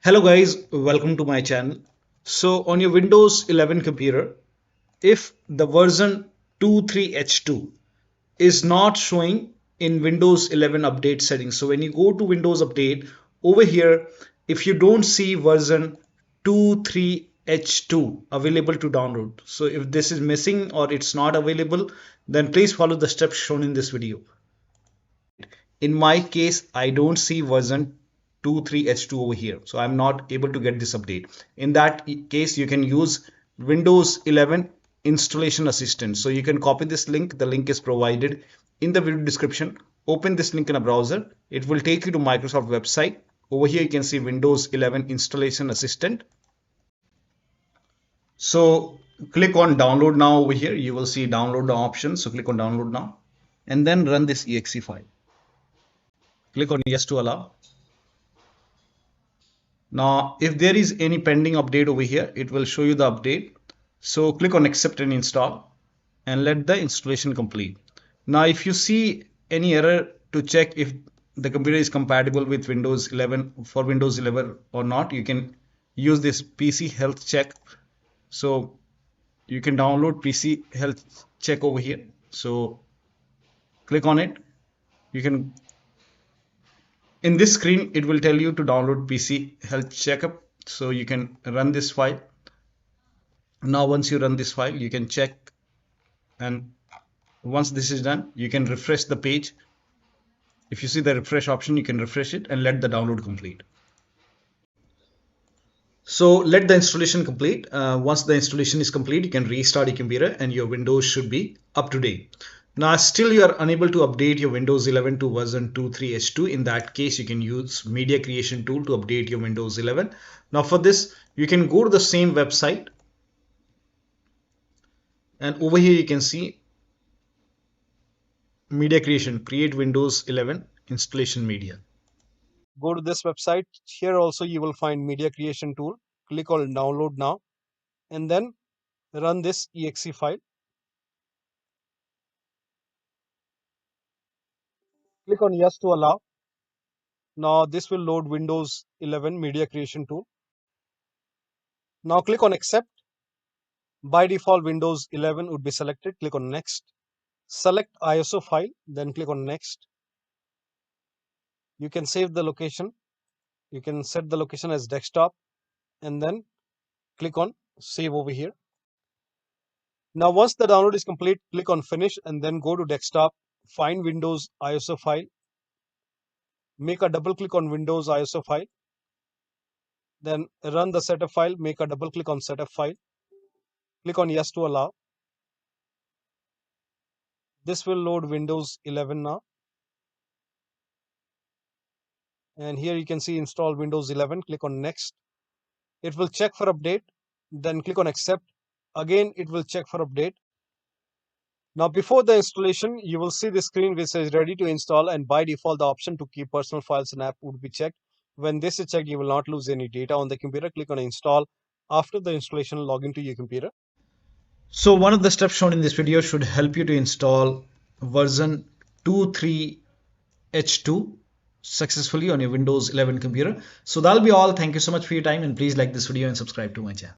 Hello guys, welcome to my channel. So on your Windows 11 computer, if the version 23H2 is not showing in Windows 11 update settings, so when you go to Windows Update over here, if you don't see version 23H2 available to download, so if this is missing or it's not available, then please follow the steps shown in this video. In my case, I don't see version 23H2 over here, so I'm not able to get this update. In that case, you can use Windows 11 installation assistant. So you can copy this link. The link is provided in the video description. Open this link in a browser. It will take you to Microsoft website. Over here you can see Windows 11 installation assistant. So click on download now. Over here you will see download now option. So click on download now and then run this exe file. Click on yes to allow. Now, if there is any pending update over here, it will show you the update. So click on accept and install and let the installation complete. Now, if you see any error, to check if the computer is compatible with Windows 11 for Windows 11 or not, you can use this PC health check. So you can download PC health check over here. So click on it. You can In this screen, it will tell you to download PC Health Checkup. So you can run this file. Now, once you run this file, you can check. And once this is done, you can refresh the page. If you see the refresh option, you can refresh it and let the download complete. So let the installation complete. Once the installation is complete, you can restart your computer and your Windows should be up to date. Now, still you are unable to update your Windows 11 to version 23H2. In that case, you can use Media Creation tool to update your Windows 11. Now, for this, you can go to the same website. And over here, you can see Media Creation, create Windows 11 installation media. Go to this website. Here also you will find Media Creation tool. Click on download now and then run this exe file. Click on yes to allow. Now this will load Windows 11 Media Creation tool. Now click on accept. By default Windows 11 would be selected. Click on next. Select ISO file, then click on next. You can save the location. You can set the location as desktop and then click on save over here. Now once the download is complete, click on finish and then go to desktop, find Windows ISO file, make a double click on Windows ISO file, then run the setup file, make a double click on setup file, click on yes to allow. This will load Windows 11 now. And here you can see install Windows 11, click on next. It will check for update, then click on accept. Again, it will check for update. Now before the installation, you will see the screen which says ready to install, and by default the option to keep personal files and app would be checked. When this is checked, you will not lose any data on the computer. Click on install. After the installation, log into your computer. So one of the steps shown in this video should help you to install version 23H2 successfully on your Windows 11 computer. So that'll be all. Thank you so much for your time and please like this video and subscribe to my channel.